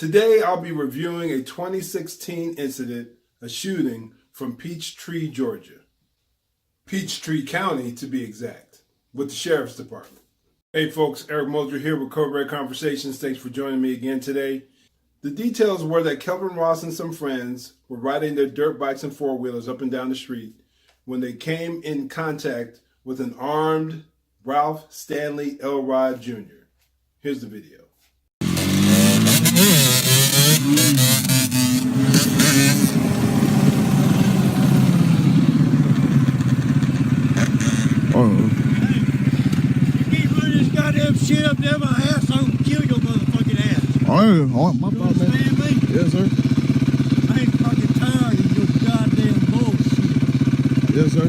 Today, I'll be reviewing a 2016 incident, a shooting from Peachtree, Georgia. Peachtree County, to be exact, with the Sheriff's Department. Hey folks, Eric Mulder here with Code Red Conversations. Thanks for joining me again today. The details were that Kelvin Ross and some friends were riding their dirt bikes and four-wheelers up and down the street when they came in contact with an armed Ralph Stanley Elrod Jr. Here's the video. Shit up there my ass, I'm gonna kill your motherfucking ass. Oh, my fault, man. Understand me? Yes, sir. I ain't fucking tired of your goddamn bullshit. Yes, sir.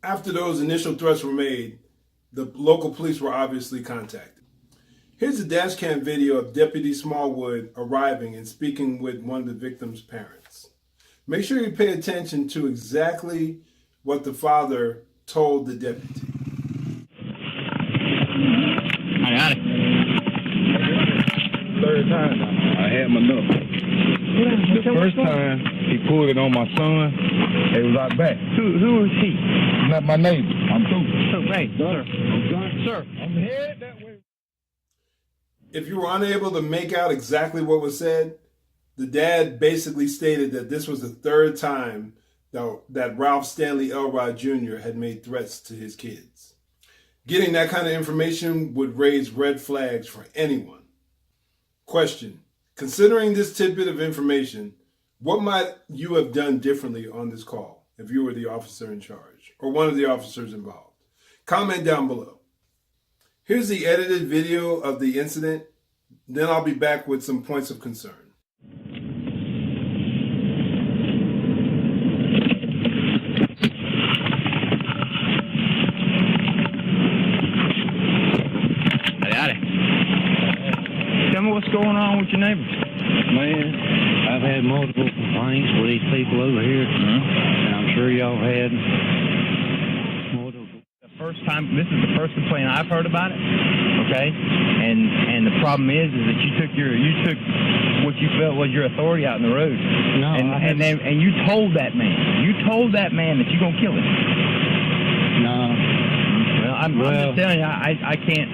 After those initial threats were made, the local police were obviously contacted. Here's a dash cam video of Deputies Smallwood arriving and speaking with one of the victim's parents. Make sure you pay attention to exactly what the father told the deputy. I got it. Third time now. I had my number. The first time he pulled it on my son, it was out back. Who is he? Not my neighbor. I'm through. Oh, hey, sir. Sir. I'm headed that way. If you were unable to make out exactly what was said, the dad basically stated that this was the third time that Ralph Stanley Elrod Jr. had made threats to his kids. Getting that kind of information would raise red flags for anyone. Question: considering this tidbit of information, what might you have done differently on this call if you were the officer in charge or one of the officers involved? Comment down below. Here's the edited video of the incident. Then I'll be back with some points of concern. Tell me what's going on with your neighbors. Man, I've had multiple complaints with these people over here, and I'm sure y'all had multiple. The first time, this is the first complaint I've heard about it. Okay, and the problem is that you took what you felt was your authority out in the road. No, and you told that man. You told that man that you're gonna kill him. No. Well, I'm just telling you, I can't.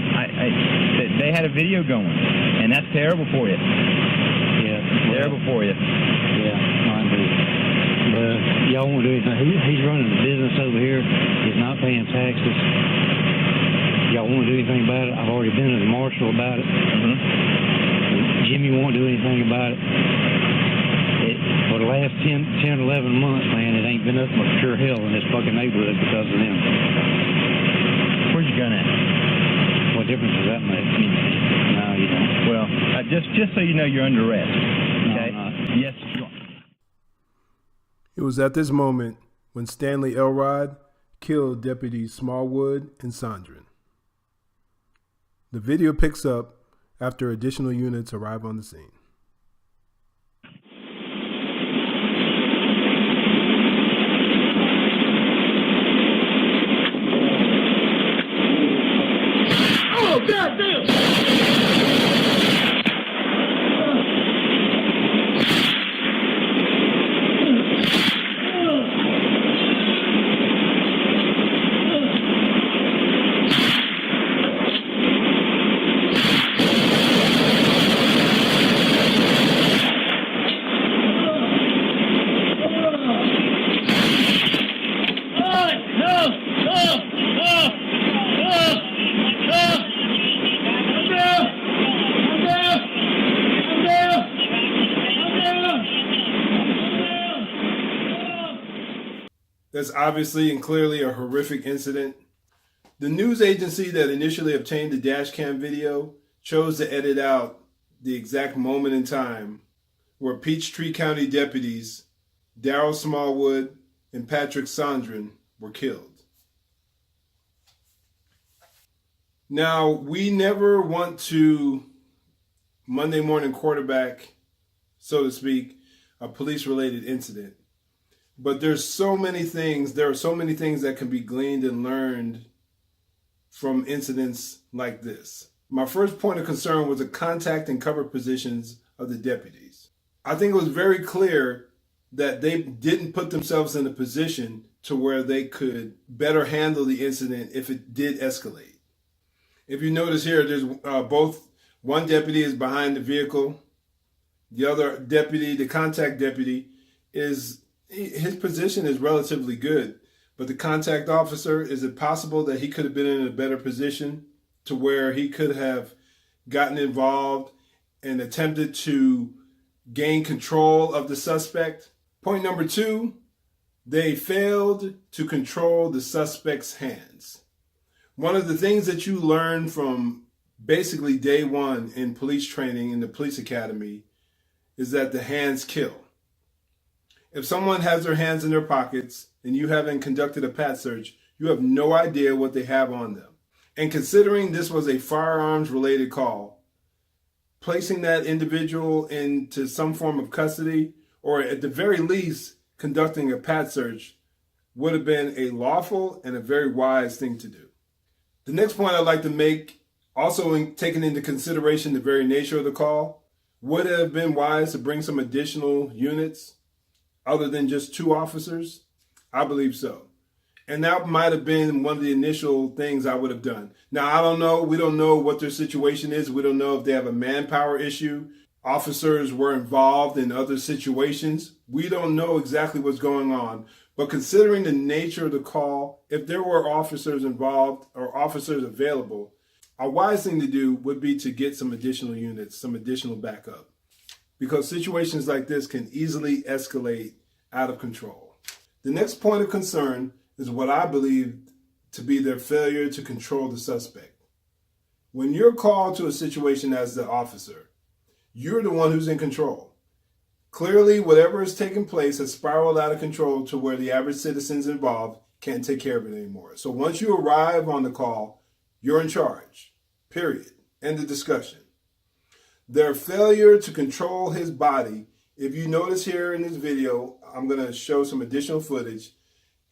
They had a video going, and that's terrible for you. Yeah. Terrible for you. Yeah, I do. But y'all won't do anything. He's running a business over here. He's not paying taxes. Y'all won't do anything about it. I've already been to the marshal about it. Jimmy won't do anything about it. For the last 10, 11 months, man, it ain't been nothing but pure hell in this fucking neighborhood because of them. Where's your gun at? What difference does that make? No, you don't. Well, just so you know, you're under arrest. Okay? No, I'm not. Yes, you are. It was at this moment when Stanley Elrod killed Deputies Smallwood and Sondron. The video picks up after additional units arrive on the scene. Oh, goddamn! That's obviously and clearly a horrific incident. The news agency that initially obtained the dash cam video chose to edit out the exact moment in time where Peachtree County deputies Darryl Smallwood and Patrick Sondron were killed. Now, we never want to Monday morning quarterback, so to speak, a police-related incident. But there are so many things that can be gleaned and learned from incidents like this. My first point of concern was the contact and cover positions of the deputies. I think it was very clear that they didn't put themselves in a position to where they could better handle the incident if it did escalate. If you notice here, there's both one deputy is behind the vehicle. The other deputy, the contact deputy, his position is relatively good. But the contact officer, is it possible that he could have been in a better position to where he could have gotten involved and attempted to gain control of the suspect? Point number 2, they failed to control the suspect's hands. One of the things that you learn from basically day one in police training in the police academy is that the hands kill. If someone has their hands in their pockets and you haven't conducted a pat search, you have no idea what they have on them. And considering this was a firearms related call, placing that individual into some form of custody, or at the very least conducting a pat search, would have been a lawful and a very wise thing to do. The next point I'd like to make, also taking into consideration the very nature of the call, would it have been wise to bring some additional units other than just 2 officers? I believe so. And that might have been one of the initial things I would have done. Now, I don't know. We don't know what their situation is. We don't know if they have a manpower issue. Officers were involved in other situations. We don't know exactly what's going on. But considering the nature of the call, if there were officers involved or officers available, a wise thing to do would be to get some additional units, some additional backup, because situations like this can easily escalate out of control. The next point of concern is what I believe to be their failure to control the suspect. When you're called to a situation as the officer, you're the one who's in control. Clearly, whatever has taken place has spiraled out of control to where the average citizens involved can't take care of it anymore. So once you arrive on the call, you're in charge, period. End of discussion. Their failure to control his body, if you notice here in this video, I'm going to show some additional footage.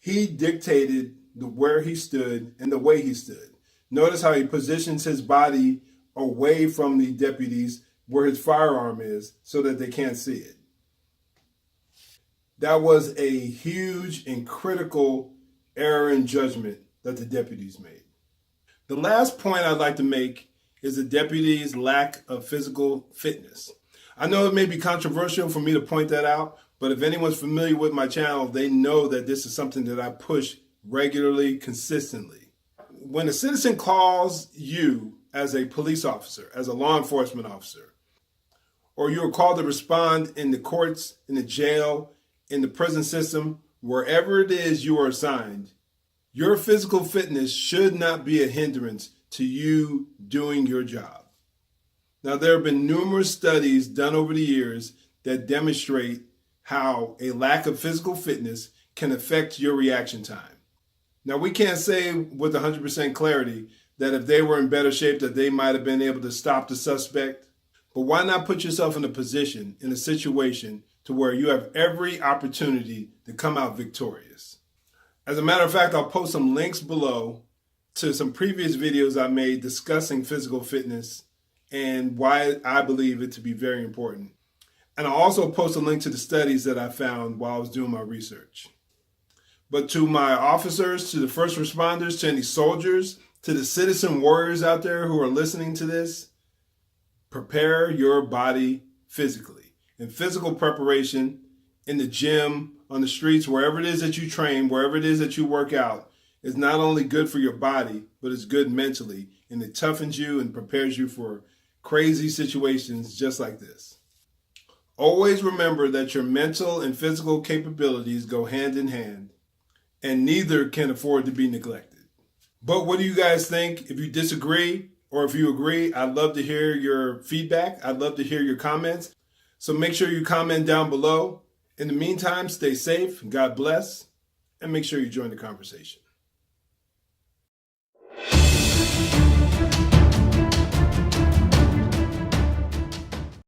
He dictated where he stood and the way he stood. Notice how he positions his body away from the deputies where his firearm is so that they can't see it. That was a huge and critical error in judgment that the deputies made. The last point I'd like to make is the deputies' lack of physical fitness. I know it may be controversial for me to point that out, but if anyone's familiar with my channel, they know that this is something that I push regularly, consistently. When a citizen calls you as a police officer, as a law enforcement officer, or you're called to respond in the courts, in the jail, in the prison system, wherever it is you are assigned, your physical fitness should not be a hindrance to you doing your job. Now, there have been numerous studies done over the years that demonstrate how a lack of physical fitness can affect your reaction time. Now, we can't say with 100% clarity that if they were in better shape that they might have been able to stop the suspect, but why not put yourself in a position, in a situation to where you have every opportunity to come out victorious? As a matter of fact, I'll post some links below to some previous videos I made discussing physical fitness and why I believe it to be very important. And I'll also post a link to the studies that I found while I was doing my research. But to my officers, to the first responders, to any soldiers, to the citizen warriors out there who are listening to this, prepare your body physically. In physical preparation, in the gym, on the streets, wherever it is that you train, wherever it is that you work out, is not only good for your body, but it's good mentally, and it toughens you and prepares you for crazy situations just like this. Always remember that your mental and physical capabilities go hand in hand, and neither can afford to be neglected. But what do you guys think? If you disagree or if you agree, I'd love to hear your feedback. I'd love to hear your comments. So make sure you comment down below. In the meantime, stay safe, God bless, and make sure you join the conversation.